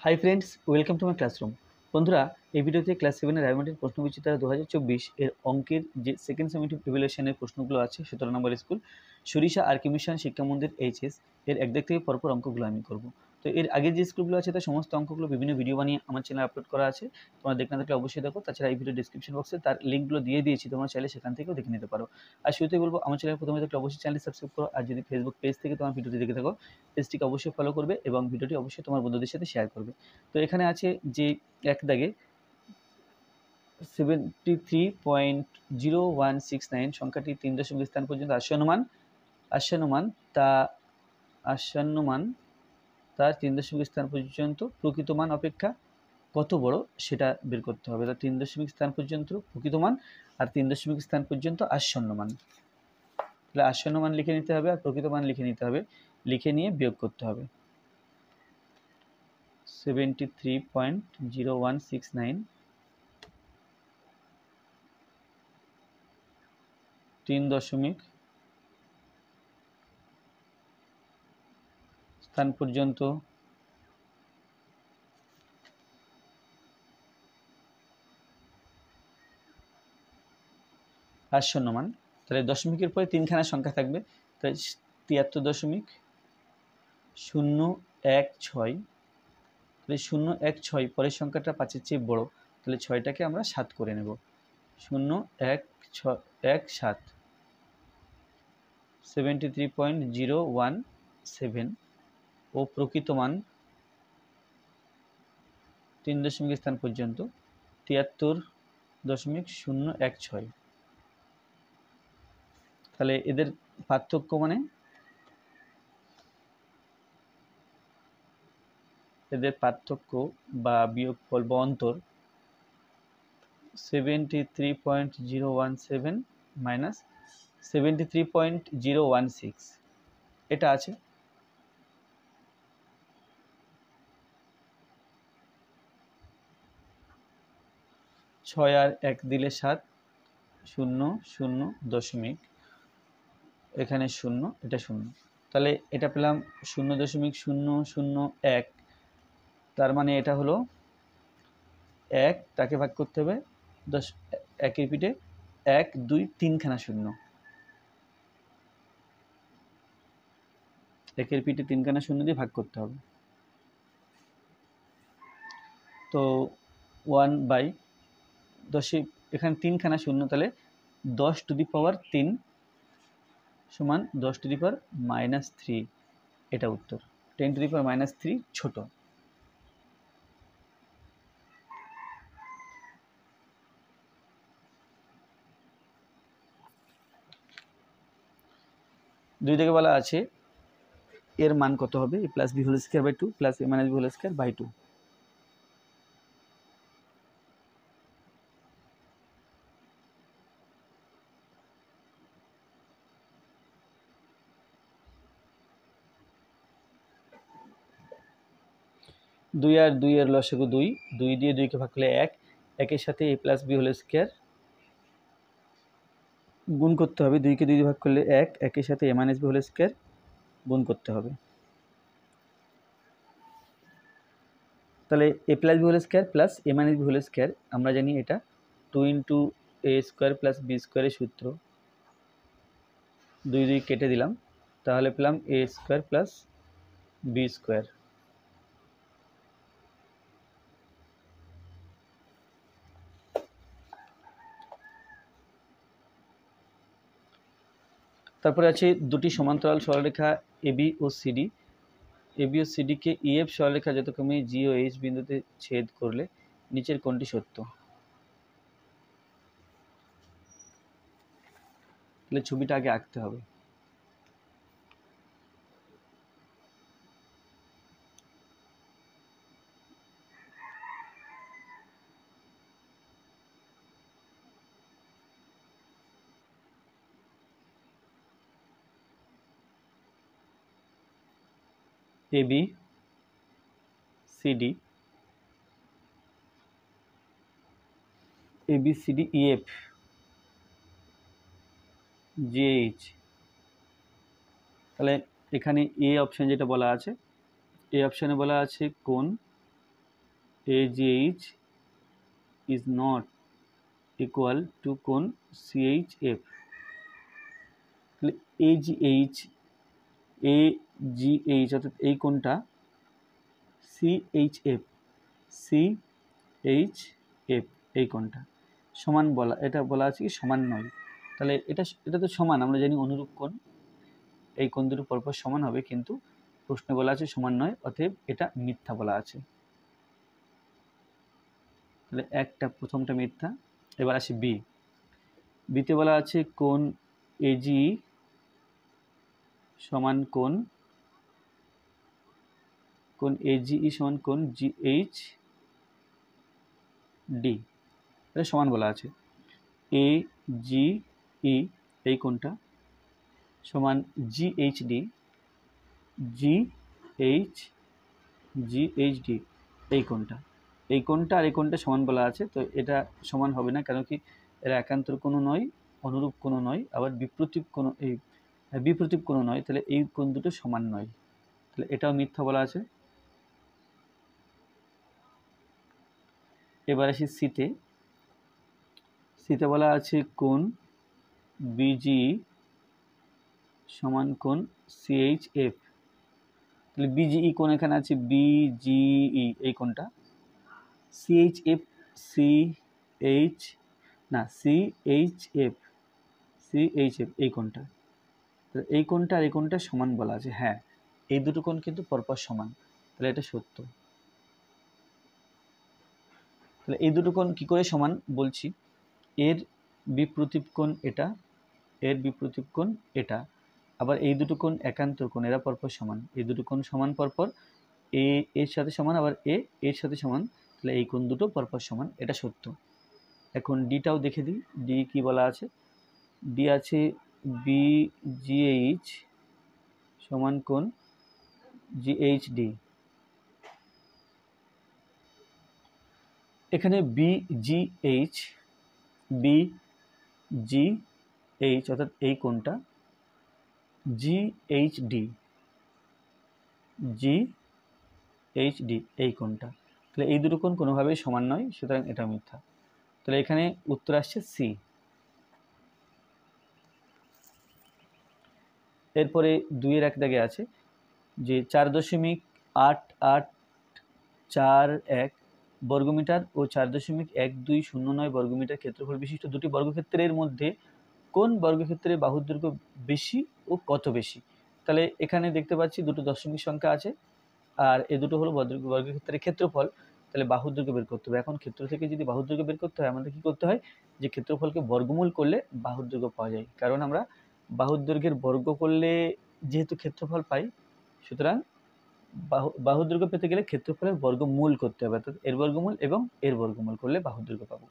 Hi friends, welcome to my classroom. বন্ধুরা, এই ভিডিওতে ক্লাস 7-এর অ্যারাইথমেটিক প্রশ্নবিচিত্রা 2024 এর অঙ্কের যে সেকেন্ড সামেটিভ ইভ্যালুয়েশনের প্রশ্নগুলো আছে 17 নম্বর স্কুল সরিষা আরকি মিশন শিক্ষা মন্দির এইচএস এর একদিক থেকে পরপর অঙ্কগুলো আমি করব। তো এর আগের যে স্কুলগুলো আছে তার সমস্ত অঙ্কগুলো বিভিন্ন ভিডিও বানিয়ে আমার চ্যানেলে আপলোড করা আছে, তোমরা দেখে না থাকলে অবশ্যই দেখো। তাছাড়া এই ভিডিও ডিসক্রিপশন বক্সে তার লিঙ্কগুলো দিয়ে দিয়েছি, তোমরা চাইলে সেখান থেকেও দেখে নিতে পারো। আর শুরুতেই বলবো, আমার চ্যানেল প্রথমে দেখলে অবশ্যই চ্যানেলটি সাবস্ক্রাইব করো, আর যদি ফেসবুক পেজ থেকে তোমার ভিডিওটি দেখে থাকো পেজটিকে অবশ্যই ফলো করবে এবং ভিডিওটি অবশ্যই তোমার বন্ধুদের সাথে শেয়ার করবে। তো এখানে আছে যে এক দাগে 73.0169 সংখ্যাটি 3 দশমিক স্থান পর্যন্ত আসন্ন মান তার 3 দশমিক স্থান পর্যন্ত প্রকৃত মান অপেক্ষা কত বড় সেটা বের করতে হবে। তার 3 দশমিক স্থান পর্যন্ত প্রকৃত মান আর 3 দশমিক স্থান পর্যন্ত আসন্ন মান। তাহলে আসন্ন মান লিখে নিতে হবে আর প্রকৃত মান লিখে নিতে হবে, লিখে নিয়ে বিয়োগ করতে হবে। 73.0169 3 দশমিক স্থান পর্যন্ত আসন্ন মান। তাহলে দশমিকের পরে তিনখানা সংখ্যা থাকবে, তাই 73.016। তাহলে 016 পরের সংখ্যাটা 5-এর চেয়ে বড়, তাহলে 6টাকে আমরা 7 করে নেব। 01617 73.017 ও প্রকৃত মান 3 দশমিক স্থান পর্যন্ত 73.016। তাহলে এদের পার্থক্য মানে এদের পার্থক্য বা বিয়োগফল বা অন্তর 73.017 মাইনাস 73.016 এটা আছে। ছয় আর 1 দিলে 7, 0 0 দশমিক, এখানে 0, এটা 0, তাহলে এটা পেলাম 0.001। তার মানে এটা হলো 1, তাকে ভাগ করতে হবে 10, 1-এর পিঠে 1 2 3খানা 0, 1-এর পিঠে 3খানা 0 দিয়ে ভাগ করতে হবে। তো 1/10, এখানে 3খানা 0, তাহলে 10 টু দি পাওয়ার 3 সমান 10 টু দি পাওয়ার -3, এটা উত্তর। 10 টু দি পাওয়ার -3 ছোট। দুই থেকে বলা আছে এর মান কত হবে, a plus b whole square by 2 plus a minus b whole square by 2। দুই আর 2 এর লসাগু 2, 2 দিয়ে 2কে ভাগ করলে 1, 1-এর সাথে a plus b whole square গুণ করতে হবে। 2কে 2 দিয়ে ভাগ করলে 1, 1-এর সাথে a minus b whole square গুণ করতে হবে। তাহলে a plus b whole square plus a minus b whole square আমরা জানি এটা 2 into a square plus b স্কোয়ারের সূত্র। 2 2 কেটে দিলাম, তাহলে পেলাম a square plus b square. তারপরে আছে দুটি সমান্তরাল সরলরেখা এবি ও সিডি। এবি ও সিডিকে ইএফ সরলরেখা যথাক্রমে জি ও এইচ বিন্দুতে ছেদ করলে নিচের কোনটি সত্য। তাহলে ছবিটা আগে আঁকতে হবে। AB CD, AB CD EF GH. তাহলে এখানে এ অপশান যেটা বলা আছে, এই অপশানে বলা আছে কোণ AGH is not equal to কোণ CHF। তাহলে AGH অর্থাৎ এই কোণটা CHF এই কোণটা সমান বলা, এটা বলা আছে কি সমান নয়। তাহলে এটা তো সমান, আমরা জানি অনুরূপ কোণ, এই কোণ দুটো পরপর সমান হবে, কিন্তু প্রশ্নে বলা আছে সমান নয়, অতএব এটা মিথ্যা বলা আছে। তাহলে প্রথমটা মিথ্যা। এবার আসি বিতে বলা আছে কোণ AGE সমান কোণ AGE সমান কোণ GHD, এটা সমান বলা আছে। AGE এই কোণটা সমান GHD এই কোণটা আর এই কোণটা সমান বলা আছে। তো এটা সমান হবে না, কারণ কি এরা একান্তর কোণ নয়, অনুরূপ কোণ নয়, আবার বিপ্রতীপ কোণ নয়। তাহলে এই কোণ দুটো সমান নয়, তাহলে এটাও মিথ্যা বলা আছে। এবার আসি সিতে বলা আছে কোণ BGE সমান কোণ CHF। তাহলে BGE কোণ এখানে আছে, BGE এই কোণটা, CHF এই কোণটা। তাহলে এই কোণটা আর এই কোণটা সমান বলা আছে। হ্যাঁ, এই দুটো কোণ কিন্তু পরপর সমান, তাহলে এটা সত্য। তাহলে এই দুটো কোণ কি করে সমান বলছি, এর বিপ্রতীপ কোণ এটা, আবার এই দুটো কোণ একান্তর কোণ, এরা পরপর সমান, এই দুটো কোণ সমান পরপর, এর সাথে সমান, আবার এর সাথে সমান, তাহলে এই কোণ দুটো পরপর সমান, এটা সত্য। এখন ডিটাও দেখে দিই, ডি কি বলা আছে। ডি আছে BGH সমান কোণ GHD। এখানে BGH অর্থাৎ এই কোণটা, GHD এই কোণটা, তাহলে এই দুটো কোণ কোনোভাবেই সমান নয়, সুতরাং এটা মিথ্যা। তাহলে এখানে উত্তর আসছে সি। এরপরে 2-1 দাগে আছে যে 4.8841 বর্গমিটার ও 4.1209 বর্গমিটার ক্ষেত্রফল বিশিষ্ট দুটি বর্গক্ষেত্রের মধ্যে কোন বর্গক্ষেত্রের বাহুর দৈর্ঘ্য বেশি ও কত বেশি। তাহলে এখানে দেখতে পাচ্ছি দুটো দশমিক সংখ্যা আছে, আর এ দুটো হলো বর্গক্ষেত্রের ক্ষেত্রফল। তাহলে বাহুর দৈর্ঘ্য বের করতে হবে। এখন ক্ষেত্র থেকে যদি বাহুর দৈর্ঘ্য বের করতে হয়, আমাদের কি করতে হয়, যে ক্ষেত্রফলকে বর্গমূল করলে বাহুর দৈর্ঘ্য পাওয়া যায়। কারণ আমরা বাহুর দৈর্ঘ্যের বর্গ করলে যেহেতু ক্ষেত্রফল পাই, সুতরাং বাহুর দৈর্ঘ্য পেতে গেলে ক্ষেত্রফলের বর্গমূল করতে হবে, অর্থাৎ এর বর্গমূল এবং এর বর্গমূল করলে বাহুর দৈর্ঘ্য পাবো।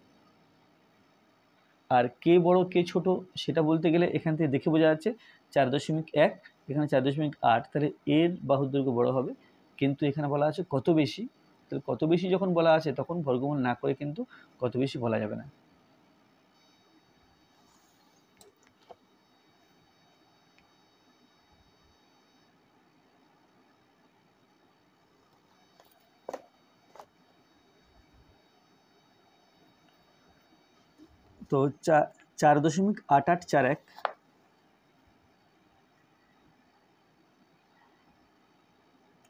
আর কে বড় কে ছোট সেটা বলতে গেলে এখান থেকে দেখে বোঝা যাচ্ছে 4.1, এখানে 4.8, তাহলে এর বাহুর দৈর্ঘ্য বড় হবে, কিন্তু এখানে বলা আছে কত বেশি। তাহলে কত বেশি যখন বলা আছে, তখন বর্গমূল না করে কিন্তু কত বেশি বলা যাবে না। তো 4.8841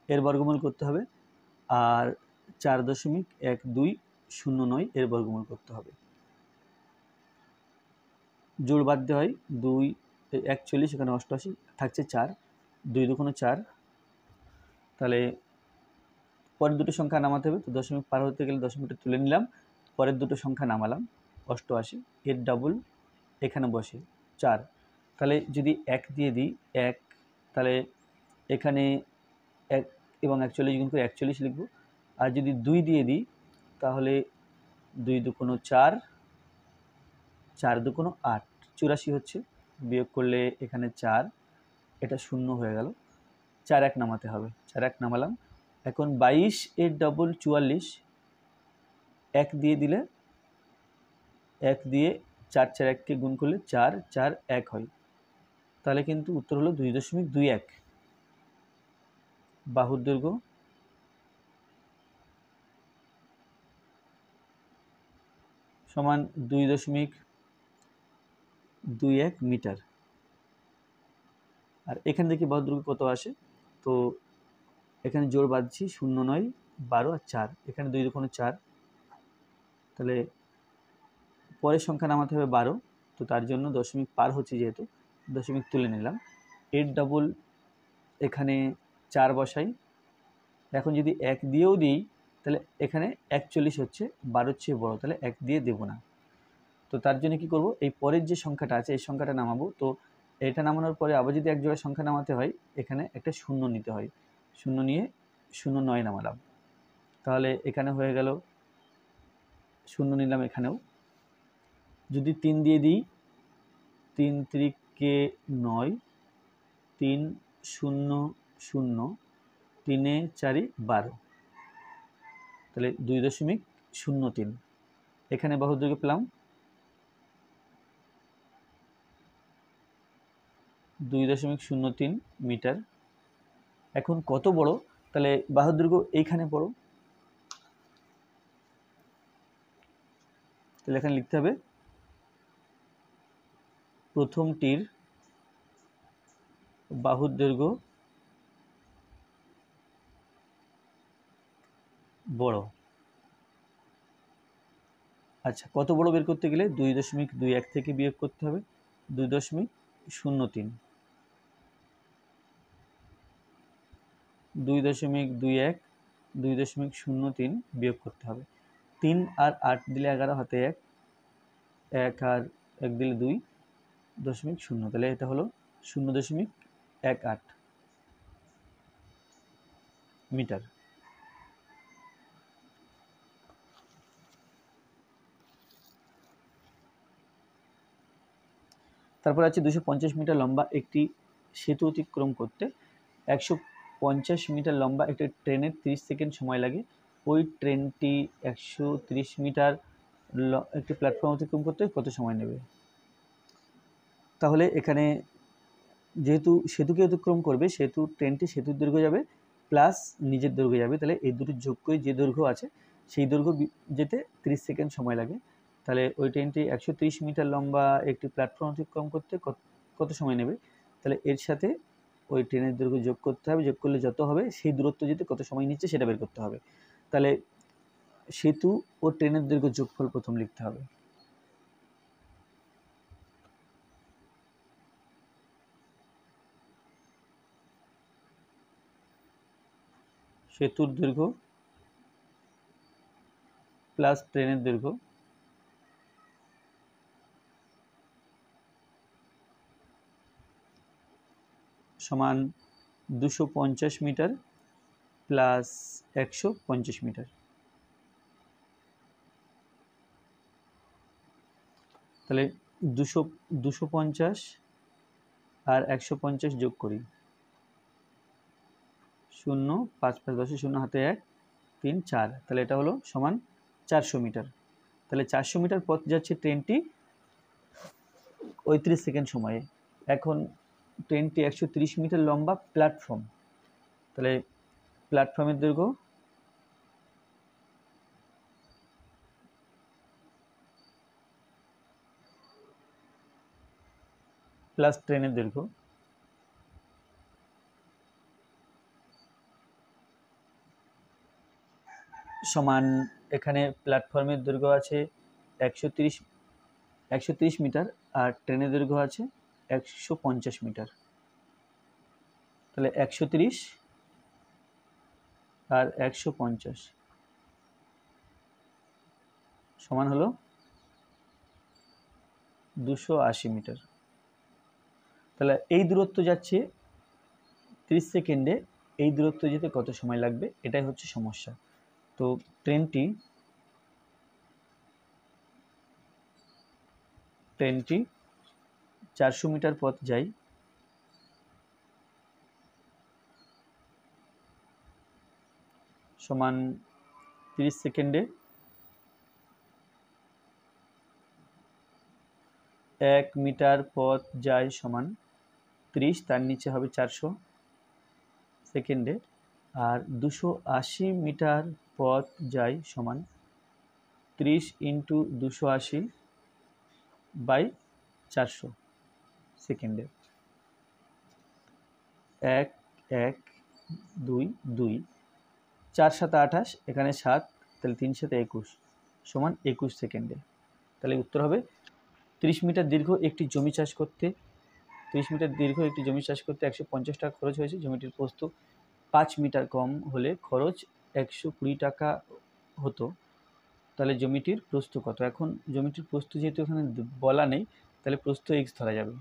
এর বর্গমূল করতে হবে, আর 4.1209 এর বর্গমূল করতে হবে। জোড় বাদ দেওয়া হয়, 2 41, এখানে 88 থাকছে 4, 2 2 4। তাহলে পরের দুটো সংখ্যা নামাতে হবে, তো দশমিক পার হতে গেলে দশমিকটা তুলে নিলাম, পরের দুটো সংখ্যা নামালাম, 88, এর ডাবল এখানে বসে 4। তাহলে যদি 1 দিয়ে দিই 1, তাহলে এখানে 1 এবং 41 গুণ করে 41 লিখব। আর যদি 2 দিয়ে দিই, তাহলে 2 2 4, 4 2 8, 84 হচ্ছে, বিয়োগ করলে এখানে 4, এটা 0 হয়ে গেল, 4 1 নামাতে হবে, 4 1 নামালাম। এখন 22 এর ডবল 44, 1 দিয়ে দিলে 1 দিয়ে 4 4 1কে গুণ করলে 4 4 1 হয়, তাহলে কিন্তু উত্তর হলো 2.21। বাহুর দৈর্ঘ্য সমান 2.21 মিটার। আর এখান থেকে বাহুর দৈর্ঘ্য কত আসে, তো এখানে জোড় বাঁধছি 0, 9, 12 আর 4, এখানে 2 দুগুণে 4, তাহলে পরের সংখ্যা নামাতে হবে 12, তো তার জন্য দশমিক পার হচ্ছে যেহেতু দশমিক তুলে নিলাম। 8 ডাবল এখানে 4 বসাই, এখন যদি 1 দিয়েও দিই তাহলে এখানে 41 হচ্ছে 12 চেয়ে বড়, তাহলে 1 দিয়ে দেব না। তো তার জন্য কি করব, এই পরের যে সংখ্যাটা আছে এই সংখ্যাটা নামাবো। তো এটা নামানোর পরে আবার যদি এক জোড়া সংখ্যা নামাতে হয় এখানে একটা শূন্য নিতে হয়, শূন্য নিয়ে 0.9 নামালাম, তাহলে এখানে হয়ে গেল 0 নিলাম। এখানেও যদি 3 দিয়ে দিই, 3 × 9, 3 0 0, 3 4 12, তাহলে 2.03। এখানে বাহুর দৈর্ঘ্য পেলাম 2.03 মিটার। এখন কত বড়, তাহলে বাহুর দৈর্ঘ্য এইখানে বড়, তাহলে এখানে লিখতে হবে প্রথমটির বাহুর দৈর্ঘ্য বড়। আচ্ছা, কত বড় বের করতে গেলে 2.21 থেকে বিয়োগ করতে হবে 2.03, 2.21 2.03 বিয়োগ করতে হবে। 3 আর 8 দিলে 11, হাতে 1, 1 আর 1 দিলে 2.0, তাহলে এটা হলো 0.18 মিটার। তারপর আছে 250 মিটার লম্বা একটি সেতু অতিক্রম করতে 150 মিটার লম্বা একটি ট্রেনের 30 সেকেন্ড সময় লাগে। ওই ট্রেনটি 130 মিটার একটি প্ল্যাটফর্ম অতিক্রম করতে কত সময় নেবে? তাহলে এখানে যেহেতু সেতুকে অতিক্রম করবে সেহেতু ট্রেনটি সেতুর দৈর্ঘ্য যাবে প্লাস নিজের দৈর্ঘ্য যাবে, তাহলে এই দুটো যোগ করে যে দৈর্ঘ্য আছে সেই দৈর্ঘ্য যেতে 30 সেকেন্ড সময় লাগে। তাহলে ওই ট্রেনটি 130 মিটার লম্বা একটি প্ল্যাটফর্ম অতিক্রম করতে কত সময় নেবে, তাহলে এর সাথে ওই ট্রেনের দৈর্ঘ্য যোগ করতে হবে, যোগ করলে যত হবে সেই দূরত্ব যেতে কত সময় নিচ্ছে সেটা বের করতে হবে। তাহলে সেতু ও ট্রেনের দৈর্ঘ্য যোগফল প্রথম লিখতে হবে। সেতুর দৈর্ঘ্য প্লাস ট্রেনের দৈর্ঘ্য সমান 250 মিটার প্লাস 150 মিটার। তাহলে 250 আর 150 যোগ করি, 0 5 5 10 0 হাতে 1 3 4, তাহলে এটা হলো সমান 400 মিটার। তাহলে 400 মিটার পথ যাচ্ছে ট্রেনটি 30 সেকেন্ড সময়ে। এখন ট্রেনটি 130 মিটার লম্বা প্ল্যাটফর্ম, তাহলে প্ল্যাটফর্মের দৈর্ঘ্য প্লাস ট্রেনের দৈর্ঘ্য সমান, এখানে প্ল্যাটফর্মের দৈর্ঘ্য আছে 130 মিটার আর ট্রেনের দৈর্ঘ্য আছে 150 মিটার, তাহলে 130 আর 150 সমান হলো 280 মিটার। তাহলে এই দূরত্ব যাচ্ছে 30 সেকেন্ডে, এই দূরত্ব যেতে কত সময় লাগবে এটাই হচ্ছে সমস্যা। তো ট্রেনটি 400 মিটার পথ যায়, সমান 30 সেকেন্ডে 1 মিটার পথ যায় সমান 30, তার নিচে হবে 400 সেকেন্ডে, আর 280 মিটার পথ যায় সমান 30 ইন্টু 280 বাই 400 সেকেন্ডে। 1 1 2 2 4 7 28, এখানে 7, তাহলে 3 7 21 সমান 21 সেকেন্ডে। তাহলে উত্তর হবে 30 মিটার দীর্ঘ একটি জমি চাষ করতে 150 টাকা খরচ হয়েছে। জমিটির প্রস্থ 5 মিটার কম হলে খরচ 120 টাকা হতো। তাহলে জমিটির প্রস্থ কত? এখন জমিটির প্রস্থ যেহেতু এখানে বলা নেই, তাহলে প্রস্থ x ধরা যাবে,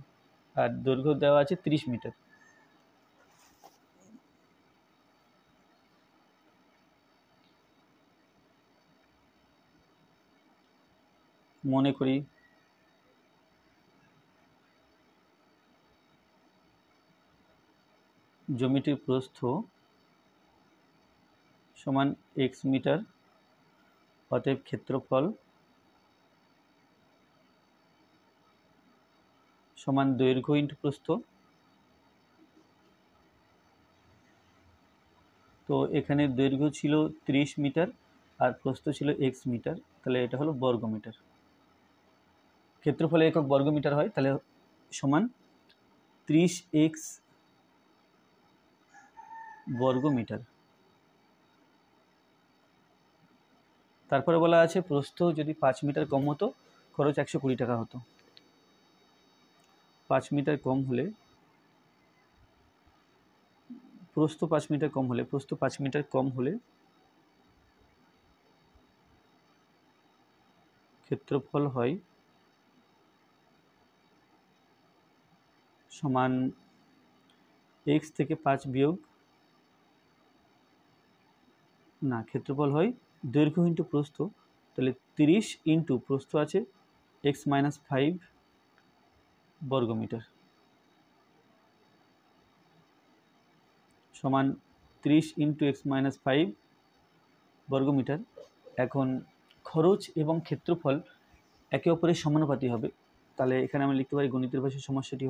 আর দৈর্ঘ্য দেওয়া আছে 30 মিটার। মনে করি জমিটির প্রস্থ সমান x মিটার, অতএব ক্ষেত্রফল সমান দৈর্ঘ্য ইন্টু প্রস্থ। তো এখানে দৈর্ঘ্য ছিল 30 মিটার আর প্রস্থ ছিল x মিটার, তাহলে এটা হলো বর্গ মিটার। ক্ষেত্রফলে একক বর্গ মিটার হয়, তাহলে সমান 30x বর্গ মিটার। তারপরে বলা আছে প্রস্থ যদি 5 মিটার কম হতো খরচ 120 টাকা হতো। 5 মিটার কম হলে প্রস্থ 5 মিটার কম হলে ক্ষেত্রফল হয় সমান x থেকে 5 বিয়োগ, না, ক্ষেত্রফল হয় দৈর্ঘ্য ইন্টু প্রস্থ, তাহলে 30 ইন্টু প্রস্থ আছে x মাইনাস 5 বর্গ মিটার সমান 30 ইন্টু x মাইনাস 5 বর্গ মিটার। এখন খরচ এবং ক্ষেত্রফল একে অপরের সমানুপাতি হবে, তাহলে এখানে আমরা লিখতে পারি গণিতের ভাষায় সমস্যাটি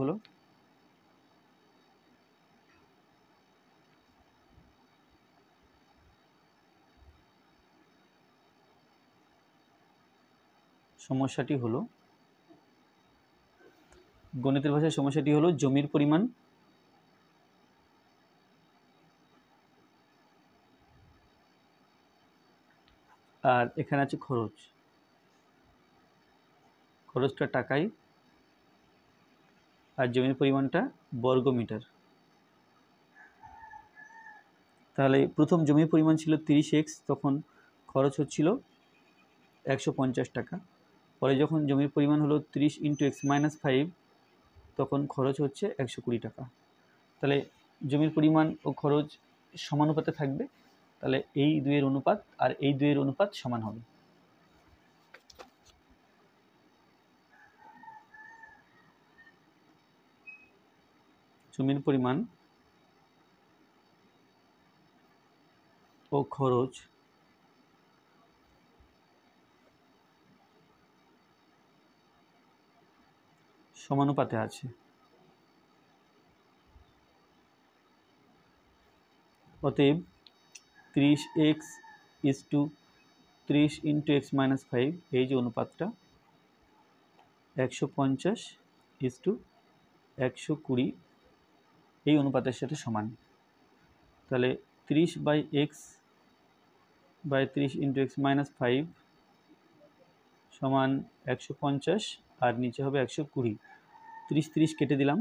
হলো জমির পরিমাণ আর এখানে আছে খরচটা টাকায় আর জমির পরিমাণটা বর্গ মিটার। তাহলে প্রথম জমির পরিমাণ ছিল 30x, তখন খরচ হচ্ছিল 150 টাকা। পরে যখন জমির পরিমাণ হলো 30 ইন্টু x মাইনাস 5, তখন খরচ হচ্ছে 120 টাকা। তাহলে জমির পরিমাণ ও খরচ সমানুপাতে থাকবে, তাহলে এই দুইয়ের অনুপাত আর এই দুইয়ের অনুপাত সমান হবে। জমির পরিমাণ ও খরচ সমানুপাতে আছে, অতএব 30x is to 30 into x minus 5, এই যে অনুপাতটা 150 ইজ টু 120 এই অনুপাতের সাথে সমান। তাহলে 30 by x by 30 into x minus 5 সমান 150 আর নিচে হবে 120। 30 30 কেটে দিলাম,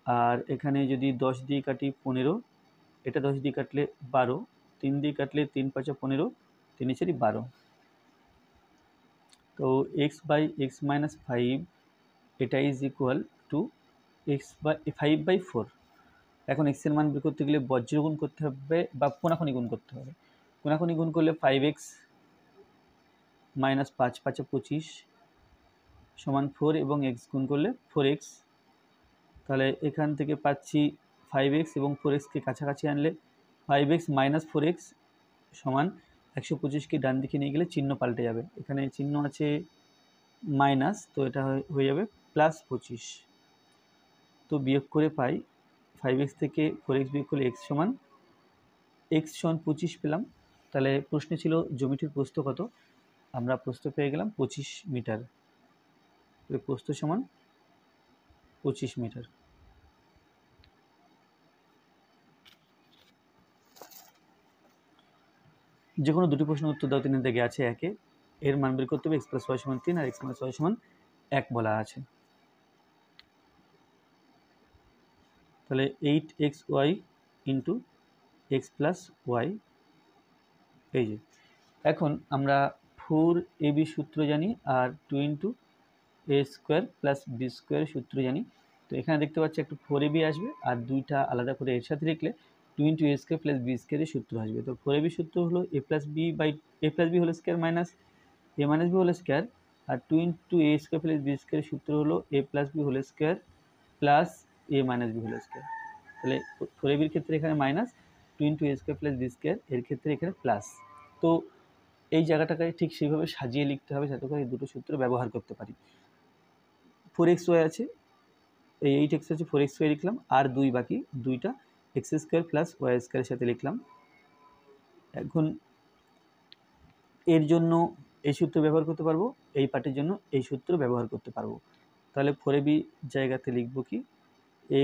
আর এখানে যদি 10 দিয়ে কাটি 15, এটা 10 দিয়ে কাটলে 12, 3 দিয়ে কাটলে 3 5 15, 3 4 12। তো x বাই x মাইনাস 5 এটা is equal to x by 5 by 4। এখন x এর মান বের করতে গেলে বজ্র গুণ করতে হবে বা কোনাকুনি গুণ করতে হবে। কোনাকুনি গুণ করলে 5x মাইনাস 5 5 25 সমান 4, এবং x গুণ করলে 4x। তাহলে এখান থেকে পাচ্ছি 5x এবং 4xকে কাছাকাছি আনলে 5x মাইনাস 4x সমান 125কে ডান দিকে নিয়ে গেলে চিহ্ন পাল্টে যাবে, এখানে চিহ্ন আছে মাইনাস, তো এটা হয়ে যাবে প্লাস 25। তো বিয়োগ করে পাই 5x থেকে 4x বিয়োগ করলে x সমান 25 পেলাম। তাহলে প্রশ্নে ছিল জমিটির প্রস্থ কত, আমরা প্রস্থ পেয়ে গেলাম 25 মিটার। প্রস্থ সমান 25 মিটার। যে কোনো দুটি প্রশ্নের উত্তর দাও 3 থেকে আছে 1 এর মান বের করতে হবে। x + y = 3 আর x - y = 1 বলা আছে। তাহলে 8xy * x + y, এই যে এখন আমরা 4ab সূত্র জানি আর 2 * a² + b² সূত্র জানি। তো এখানে দেখতে পাচ্ছি একটু 4ab আসবে আর দুইটা আলাদা করে এর সাথে লিখলে 2 * a² + b² এর সূত্র আসবে। তো 4ab সূত্র হলো a + b whole square minus a - b whole square, আর 2 * a² + b² এর সূত্র হলো a + b whole square plus a - b whole square. তাহলে 4ab এর ক্ষেত্রে এখানে মাইনাস, 2 * a² + b² এর ক্ষেত্রে এখানে প্লাস। তো এই জায়গাটাকে ঠিক সেইভাবে সাজিয়ে লিখতে হবে যাতে করে এই দুটো সূত্র ব্যবহার করতে পারি। 4xy আছে, এই 8x আছে, 4xy লিখলাম, আর 2 বাকি, দুইটা x² + y² এর সাথে লিখলাম। এখন এর জন্য এই সূত্র ব্যবহার করতে পারবো, এই পার্টের জন্য এই সূত্র ব্যবহার করতে পারবো। তাহলে 4ab জায়গাতে লিখব কি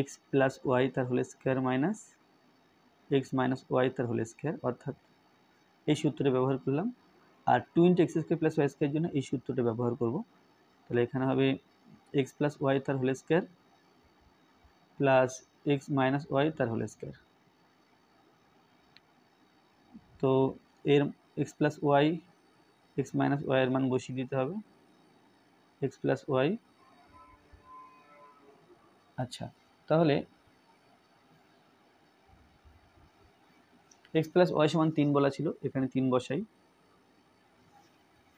x + y তার whole square minus x - y তার হোল স্কয়ার, অর্থাৎ এই সূত্রটা ব্যবহার করলাম। আর 2 * x² + y² এর জন্য এই সূত্রটা ব্যবহার করব। তাহলে এখানে হবে x + y তার whole square plus x - y তার হোল স্কয়ার। তো এর x + y, x - y এর মান বসিয়ে দিতে হবে। x + y, আচ্ছা তাহলে x + y = 3 বলা ছিল, এখানে 3 বসাই।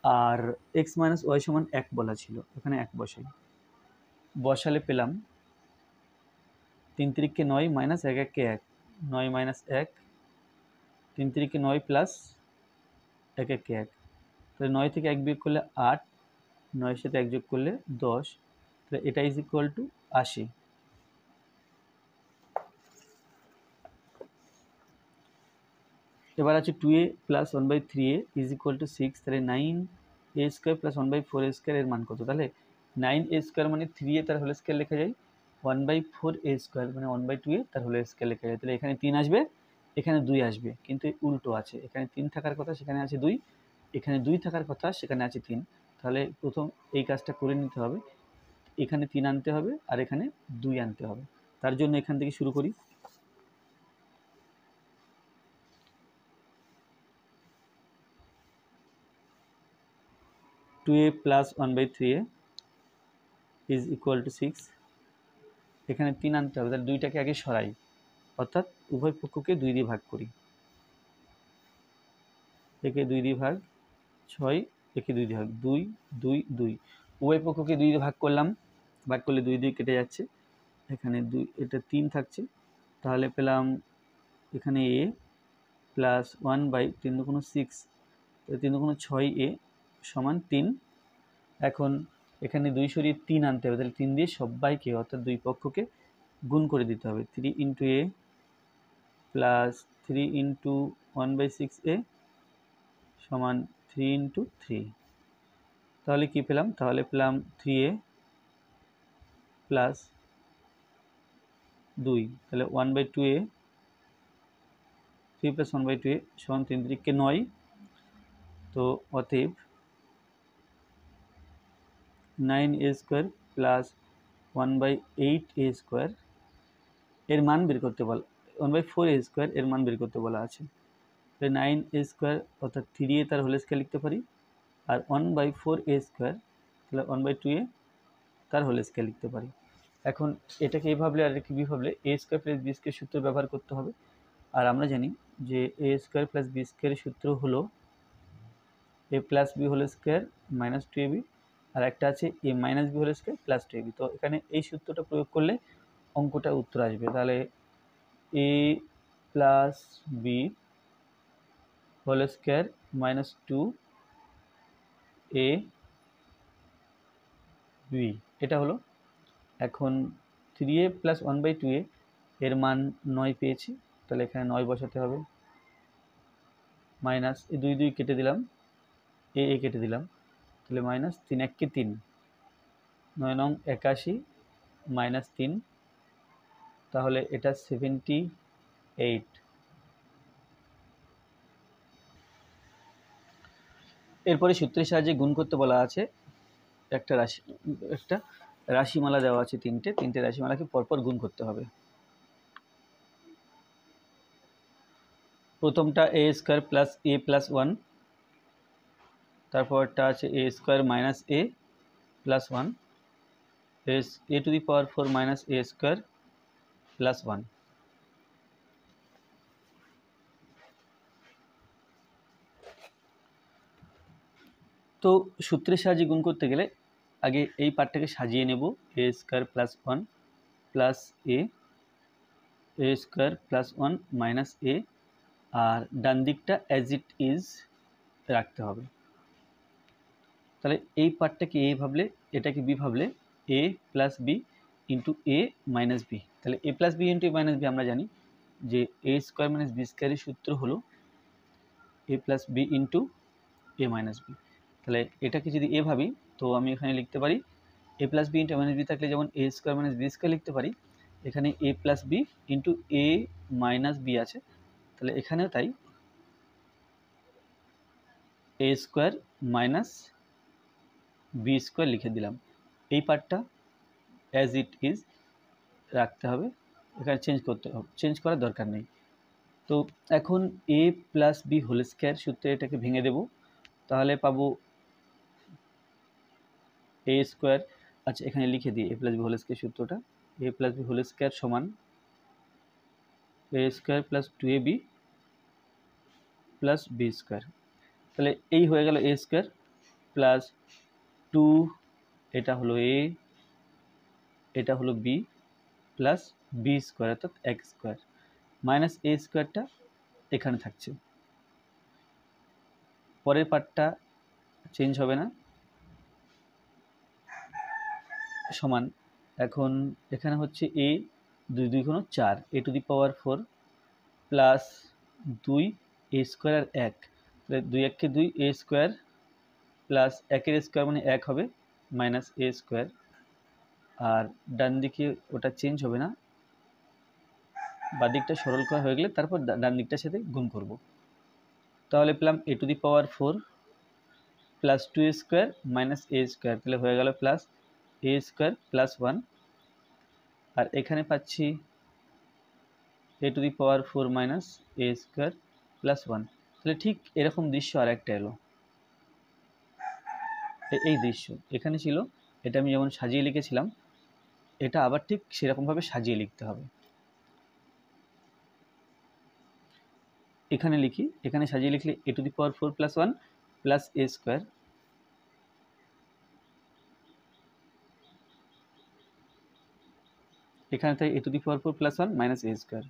আর x - y = 1 বলা ছিল, এখানে 1 বসাই। বসালে পেলাম 3 × 3 = 9 - 1 × 1 = 1, 9 - 1, 3 × 3 = 9 প্লাস 1 × 1 = 1। তাহলে 9 থেকে 1 বিয়োগ করলে 8, 9 এর সাথে 1 যোগ করলে 10, তাহলে এটা = 80। এবার আছে 2a + 1/3a = 6, তাহলে 9a² + 1/4a² এর মান কত? তাহলে 9a² মানে 3a তার হোল স্কয়ার লেখা যায়, 1/4a² মানে 1/2a তার হোল স্কয়ার লেখা যায়। তাহলে এখানে 3 আসবে, এখানে 2 আসবে, কিন্তু উল্টো আছে, এখানে 3 থাকার কথা সেখানে আছে 2, এখানে 2 থাকার কথা সেখানে আছে 3। তাহলে প্রথম এই কাজটা করে নিতে হবে, এখানে 3 আনতে হবে আর এখানে 2 আনতে হবে। তার জন্য এখান থেকে শুরু করি। টু এ প্লাস 1/3a = 6, এখানে 3 আনতে হবে, তাহলে 2টাকে আগে সরাই, অর্থাৎ উভয় পক্ষকে 2 দিয়ে ভাগ করি। একে 2 দিয়ে ভাগ 6, একে 2 দিয়ে ভাগ 2, 2, 2, উভয় পক্ষকে 2 দিয়ে ভাগ করলাম, ভাগ করলে 2 দিয়ে কেটে যাচ্ছে, এখানে 2, এটা 3 থাকছে। তাহলে পেলাম এখানে a প্লাস 1/3 × 6, 3 × 6a = 3। এখন এখানে 2 সরিয়ে 3 আনতে হবে, তাহলে 3 দিয়ে সবাইকে অর্থাৎ 2 পক্ষকে গুণ করে দিতে হবে। 3 × a প্লাস 3 × 1/6a = 3 × 3। তাহলে কি পেলাম? তাহলে পেলাম 3a প্লাস 2, তাহলে 1/2a, 3 + 1/2a = 3 × 3 = 9। তো অতএব 9a² প্লাস 1/8a² এর মান বের করতে বলা, 1/4a² এর মান বের করতে বলা আছে। তাহলে 9a² অর্থাৎ 3a তার হোল স্কয়ার লিখতে পারি, আর 1/4a² তাহলে 1/2a তার হোল স্কয়ার লিখতে পারি। এখন এটাকে এই ভাবলে আর কি ভাবলে a² + b² সূত্র ব্যবহার করতে হবে। আর আমরা জানি যে a² + b² সূত্র হলো a + b whole square minus 2ab, আর একটা আছে a - b whole square plus 2ab। তো এখানে এই সূত্রটা প্রয়োগ করলে অঙ্কটা উত্তর আসবে। তাহলে a plus b whole square minus 2a b, এটা হলো। এখন 3a প্লাস 1/2a এর মান 9 পেয়েছি, তাহলে এখানে 9 বসাতে হবে, মাইনাস এই 2 2 কেটে দিলাম, এ কেটে দিলাম, তাহলে মাইনাস 3 1 3, 9 9 81 মাইনাস 3, তাহলে এটা 78। এরপরে সূত্রের সাহায্যে গুণ করতে বলা আছে। একটা রাশিমালা দেওয়া আছে, তিনটে রাশিমালাকে পরপর গুণ করতে হবে। প্রথমটা a square plus a plus 1, তারপরটা আছে a square minus a plus 1, a to the power 4 minus a square plus 1। তো সূত্রের সাহায্যে গুণ করতে গেলে আগে এই পার্টটাকে সাজিয়ে নেব, এ square plus 1 plus a square plus 1 minus এ, আর ডান দিকটা অ্যাজ ইট ইজ রাখতে হবে। তাহলে এই পার্টটাকে এ ভাবলে, এটাকে বি ভাবলে a plus b into a minus B. তাহলে এ plus b into a minus B আমরা জানি যে এ স্কোয়ার মাইনাস বি স্কোয়ারের সূত্র হলো এ plus b into a minus B. তাহলে এটাকে যদি এ ভাবি তো আমি এখানে লিখতে পারি এ plus b into a minus B থাকলে যেমন এ স্কোয়ার মাইনাস বি স্কোয়ার লিখতে পারি, এখানে এ plus b into a minus B আছে, তাহলে এখানেও তাই এ স্কোয়ার মাইনাস বি স্কোয়ার লিখে দিলাম। এই পার্টটা অ্যাজ ইট ইজ রাখতে হবে, এখানে চেঞ্জ করার দরকার নেই। তো এখন এ প্লাস বি হোল স্কোয়ার সূত্রে এটাকে ভেঙে দেব, তাহলে পাবো এ স্কোয়ার, আচ্ছা এখানে লিখে দিই a plus b whole square সূত্রটা, a plus b whole square সমান a square plus 2ab plus b square. তাহলে এই হয়ে গেল এ স্কোয়ার প্লাস 2, এটা হলো এ, এটা হলো বি প্লাস বি স্কোয়ার অর্থাৎ এক্স স্কোয়ার, মাইনাস এ স্কোয়ারটা এখানে থাকছে, পরের পার্টটা চেঞ্জ হবে না, সমান। এখন এখানে হচ্ছে এ 2 2 গুণ 4 a to the power 4 plus 2 a square আর 1, তাহলে 2 1 কে 2 এ স্কোয়ার প্লাস 1 এর স্কোয়ার মানে 1 হবে মাইনাস এ স্কোয়ার, আর ডান দিকে ওটা চেঞ্জ হবে না, বাঁ দিকটা সরল করা হয়ে গেলে তারপর ডান দিকটার সাথে গুণ করব। তাহলে পেলাম a to the power 4 plus 2 square minus a square, তাহলে হয়ে গেল প্লাস এ স্কোয়ার প্লাস 1, আর এখানে পাচ্ছি a to the power 4 minus a square plus 1। তাহলে ঠিক এরকম দৃশ্য আর একটা এলো, এই দৃশ্য এখানে ছিল, এটা আমি যেমন সাজিয়ে লিখেছিলাম এটা আবার ঠিক সেরকমভাবে সাজিয়ে লিখতে হবে। এখানে লিখি, এখানে সাজিয়ে লিখলে a to the power 4 plus 1 plus a square, এখানে তাই a to the power 4 plus 1 minus a square.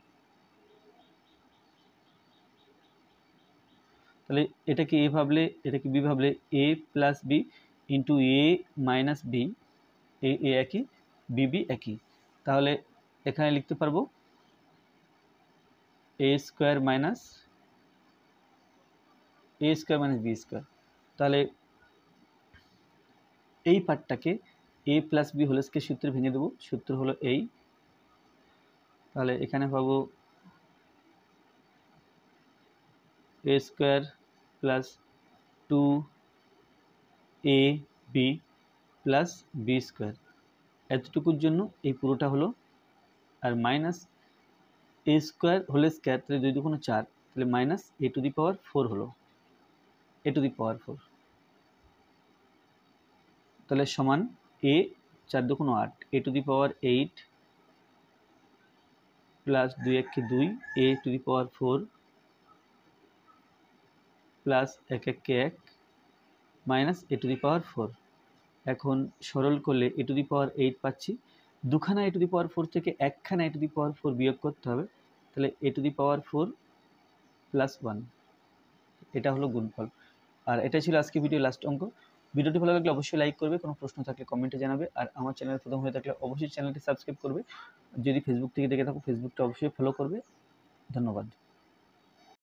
তাহলে এটাকে এ ভাবলে, এটাকে বি ভাবলে a plus b into a minus b, a একই বি বি একই, তাহলে এখানে লিখতে পারবো a square minus b square. তাহলে এই পার্টটাকে a plus b whole square সূত্রে ভেঙে দেবো, সূত্র হলো এই, তাহলে এখানে পাবো এ square plus 2 A B plus b square, এতটুকুর জন্য এই পুরোটা হলো, আর minus a square whole square, তাহলে 2 2 গুণ 4, তাহলে minus a to the power 4 হলো, এ টু দি পাওয়ার 4, তাহলে সমান এ 4 2 গুণ 8 a to the power 8 plus 2 1 কে 2 a to the power 4 plus 1 1 কে 1 minus a to the power 4। এখন সরল করলে এ টু দি পাওয়ার 8 পাচ্ছি, দুখানা এ টু দি পাওয়ার 4 থেকে একখানা এ টু দি পাওয়ার 4 বিয়োগ করতে হবে, তাহলে এ টু দি পাওয়ার 4 প্লাস 1, এটা হলো গুণফল। আর এটা ছিল আজকে ভিডিও লাস্ট অঙ্ক। ভিডিওটি ভালো লাগলে অবশ্যই লাইক করবে, কোনো প্রশ্ন থাকলে কমেন্টে জানাবে, আর আমার চ্যানেল প্রথম হয়ে থাকলে অবশ্যই চ্যানেলটি সাবস্ক্রাইব করবে, যদি ফেসবুক থেকে দেখে থাকো ফেসবুকটা অবশ্যই ফলো করবে। ধন্যবাদ।